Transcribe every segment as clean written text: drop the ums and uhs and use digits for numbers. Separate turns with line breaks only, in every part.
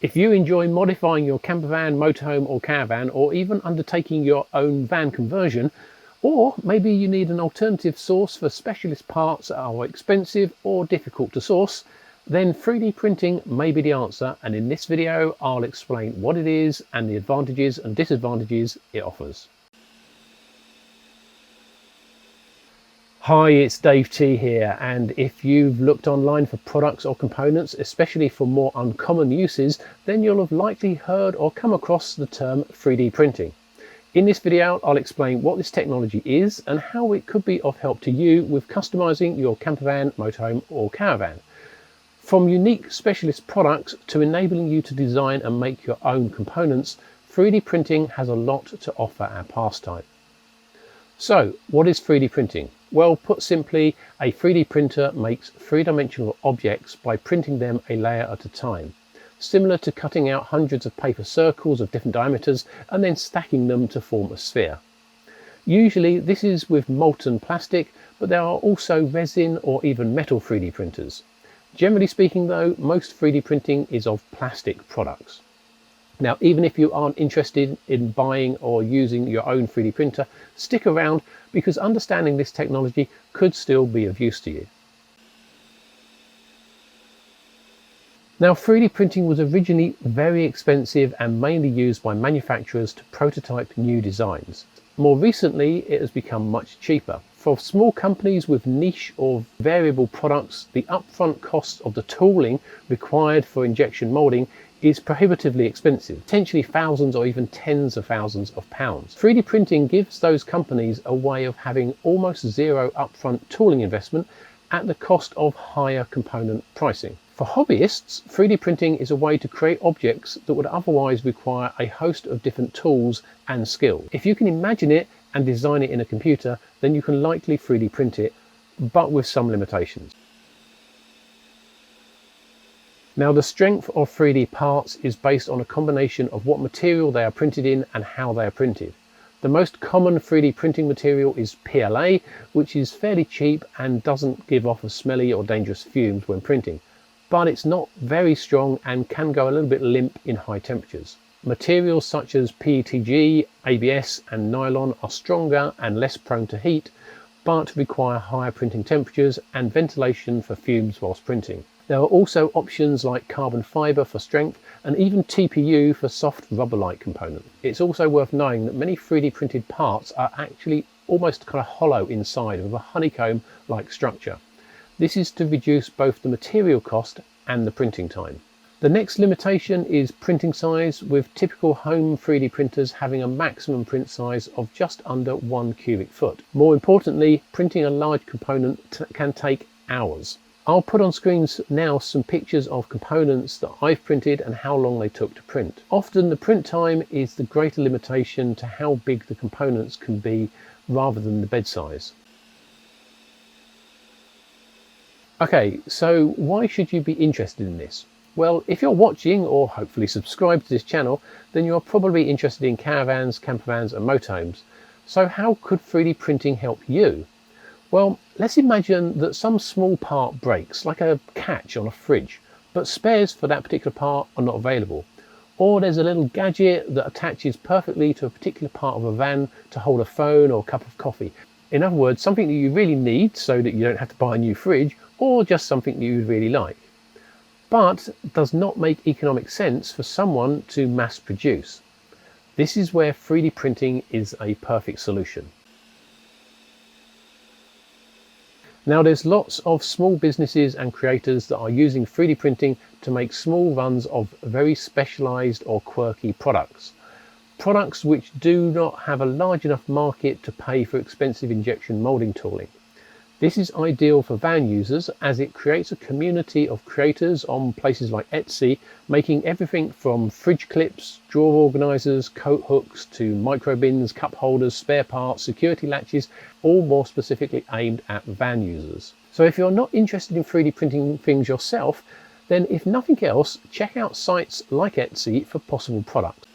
If you enjoy modifying your campervan, motorhome or caravan, or even undertaking your own van conversion, or maybe you need an alternative source for specialist parts that are expensive or difficult to source, then 3D printing may be the answer, and in this video I'll explain what it is and the advantages and disadvantages it offers. Hi, it's Dave T here, and if you've looked online for products or components, especially for more uncommon uses, then you'll have likely heard or come across the term 3D printing. In this video I'll explain what this technology is and how it could be of help to you with customizing your campervan, motorhome or caravan. From unique specialist products to enabling you to design and make your own components, 3D printing has a lot to offer our pastime. So, what is 3D printing? Well, put simply, a 3D printer makes three-dimensional objects by printing them a layer at a time, similar to cutting out hundreds of paper circles of different diameters and then stacking them to form a sphere. Usually this is with molten plastic, but there are also resin or even metal 3D printers. Generally speaking though, most 3D printing is of plastic products. Now, even if you aren't interested in buying or using your own 3D printer, stick around because understanding this technology could still be of use to you. Now, 3D printing was originally very expensive and mainly used by manufacturers to prototype new designs. More recently, it has become much cheaper. For small companies with niche or variable products, the upfront cost of the tooling required for injection molding is prohibitively expensive, potentially thousands or even tens of thousands of pounds. 3D printing gives those companies a way of having almost zero upfront tooling investment at the cost of higher component pricing. For hobbyists, 3D printing is a way to create objects that would otherwise require a host of different tools and skills. If you can imagine it and design it in a computer, then you can likely 3D print it, but with some limitations. Now, the strength of 3D parts is based on a combination of what material they are printed in and how they are printed. The most common 3D printing material is PLA, which is fairly cheap and doesn't give off a smelly or dangerous fumes when printing, but it's not very strong and can go a little bit limp in high temperatures. Materials such as PETG, ABS and nylon are stronger and less prone to heat, but require higher printing temperatures and ventilation for fumes whilst printing. There are also options like carbon fibre for strength and even TPU for soft rubber-like component. It's also worth knowing that many 3D printed parts are actually almost kind of hollow inside with a honeycomb-like structure. This is to reduce both the material cost and the printing time. The next limitation is printing size, with typical home 3D printers having a maximum print size of just under 1 cubic foot. More importantly, printing a large component can take hours. I'll put on screens now some pictures of components that I've printed and how long they took to print. Often the print time is the greater limitation to how big the components can be rather than the bed size. Okay, so why should you be interested in this? Well, if you're watching or hopefully subscribed to this channel, then you're probably interested in caravans, campervans and motorhomes. So how could 3D printing help you? Well, let's imagine that some small part breaks, like a catch on a fridge, but spares for that particular part are not available. Or there's a little gadget that attaches perfectly to a particular part of a van to hold a phone or a cup of coffee. In other words, something that you really need so that you don't have to buy a new fridge, or just something that you really like, but does not make economic sense for someone to mass produce. This is where 3D printing is a perfect solution. Now, there's lots of small businesses and creators that are using 3D printing to make small runs of very specialized or quirky products. Products which do not have a large enough market to pay for expensive injection molding tooling. This is ideal for van users as it creates a community of creators on places like Etsy, making everything from fridge clips, drawer organizers, coat hooks to micro bins, cup holders, spare parts, security latches, all more specifically aimed at van users. So if you're not interested in 3D printing things yourself, then if nothing else, check out sites like Etsy for possible products.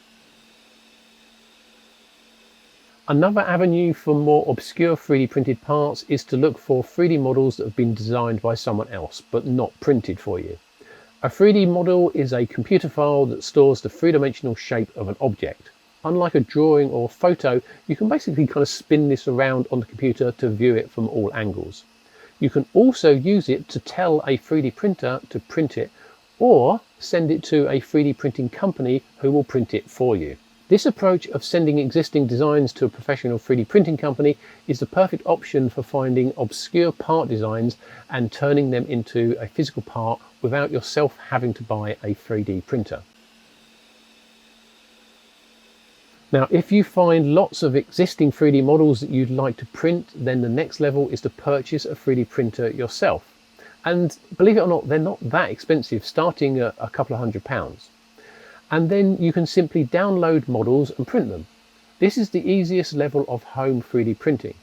Another avenue for more obscure 3D printed parts is to look for 3D models that have been designed by someone else but not printed for you. A 3D model is a computer file that stores the three-dimensional shape of an object. Unlike a drawing or photo, you can basically kind of spin this around on the computer to view it from all angles. You can also use it to tell a 3D printer to print it, or send it to a 3D printing company who will print it for you. This approach of sending existing designs to a professional 3D printing company is the perfect option for finding obscure part designs and turning them into a physical part without yourself having to buy a 3D printer. Now, if you find lots of existing 3D models that you'd like to print, then the next level is to purchase a 3D printer yourself. And believe it or not, they're not that expensive, starting at a couple of £100. And then you can simply download models and print them. This is the easiest level of home 3D printing.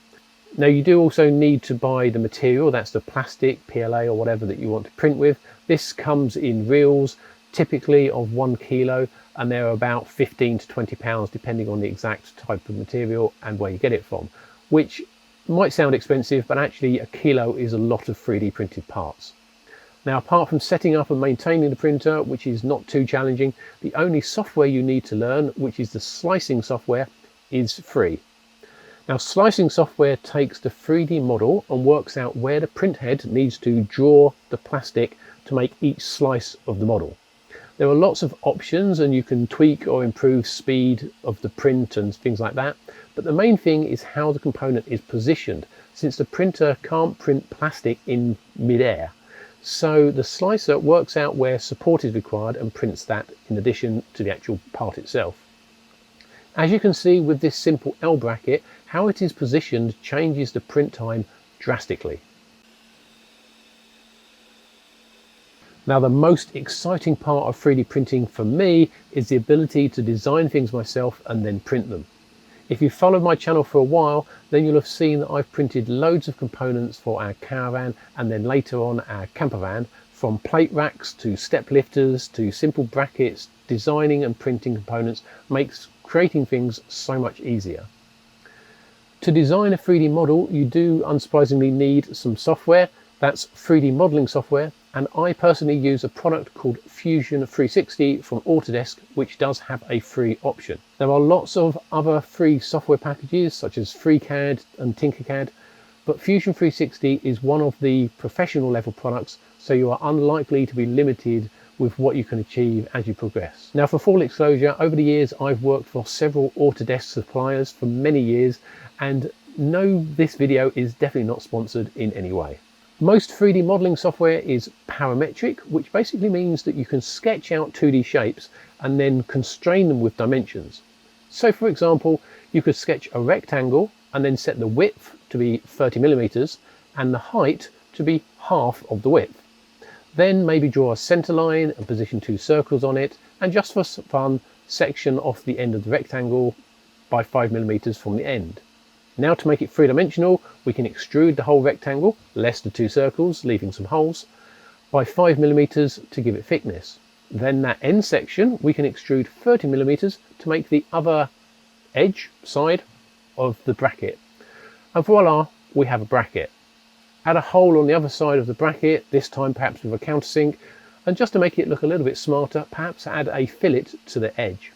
Now, you do also need to buy the material, that's the plastic, PLA or whatever that you want to print with. This comes in reels, typically of 1 kilo, and they're about £15 to £20 depending on the exact type of material and where you get it from, which might sound expensive, but actually a kilo is a lot of 3D printed parts. Now, apart from setting up and maintaining the printer, which is not too challenging, the only software you need to learn, which is the slicing software, is free. Now, slicing software takes the 3D model and works out where the print head needs to draw the plastic to make each slice of the model. There are lots of options and you can tweak or improve speed of the print and things like that, but the main thing is how the component is positioned, since the printer can't print plastic in mid-air. So the slicer works out where support is required and prints that in addition to the actual part itself. As you can see with this simple L bracket, how it is positioned changes the print time drastically. Now, the most exciting part of 3D printing for me is the ability to design things myself and then print them. If you've followed my channel for a while, then you'll have seen that I've printed loads of components for our caravan and then later on our campervan, from plate racks to step lifters to simple brackets. Designing and printing components makes creating things so much easier. To design a 3D model, you do unsurprisingly need some software. That's 3D modeling software, and I personally use a product called Fusion 360 from Autodesk, which does have a free option. There are lots of other free software packages such as FreeCAD and Tinkercad, but Fusion 360 is one of the professional level products, so you are unlikely to be limited with what you can achieve as you progress. Now, for full disclosure, over the years I've worked for several Autodesk suppliers for many years, and no, this video is definitely not sponsored in any way. Most 3D modeling software is parametric, which basically means that you can sketch out 2D shapes and then constrain them with dimensions. So for example, you could sketch a rectangle and then set the width to be 30 millimeters and the height to be half of the width. Then maybe draw a center line and position 2 circles on it, and just for fun, section off the end of the rectangle by 5 millimeters from the end. Now, to make it three-dimensional, we can extrude the whole rectangle, less the 2 circles, leaving some holes, by 5 millimeters to give it thickness. Then that end section, we can extrude 30 millimeters to make the other edge side of the bracket. And voila, we have a bracket. Add a hole on the other side of the bracket, this time perhaps with a countersink, and just to make it look a little bit smarter, perhaps add a fillet to the edge.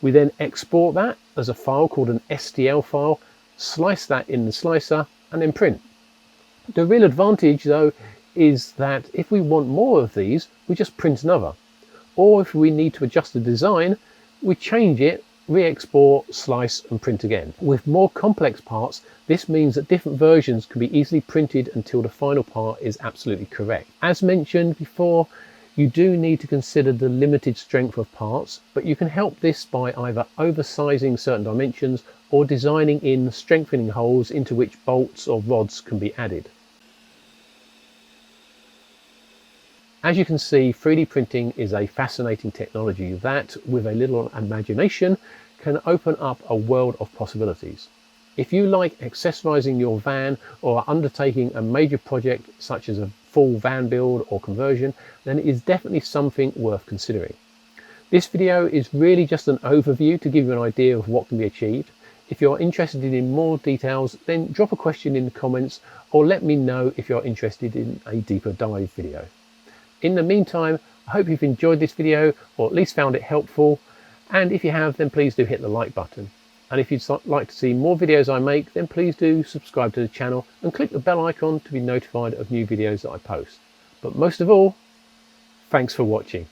We then export that as a file called an STL file, slice that in the slicer and then print. The real advantage though is that if we want more of these, we just print another. Or if we need to adjust the design, we change it, re-export, slice and print again. With more complex parts, this means that different versions can be easily printed until the final part is absolutely correct. As mentioned before, you do need to consider the limited strength of parts, but you can help this by either oversizing certain dimensions or designing in strengthening holes into which bolts or rods can be added. As you can see, 3D printing is a fascinating technology that, with a little imagination, can open up a world of possibilities. If you like accessorizing your van or are undertaking a major project such as a full van build or conversion, then it is definitely something worth considering. This video is really just an overview to give you an idea of what can be achieved. If you're interested in more details, then drop a question in the comments or let me know if you're interested in a deeper dive video. In the meantime, I hope you've enjoyed this video, or at least found it helpful, and if you have, then please do hit the like button. And if you'd like to see more videos I make, then please do subscribe to the channel and click the bell icon to be notified of new videos that I post. But most of all, thanks for watching.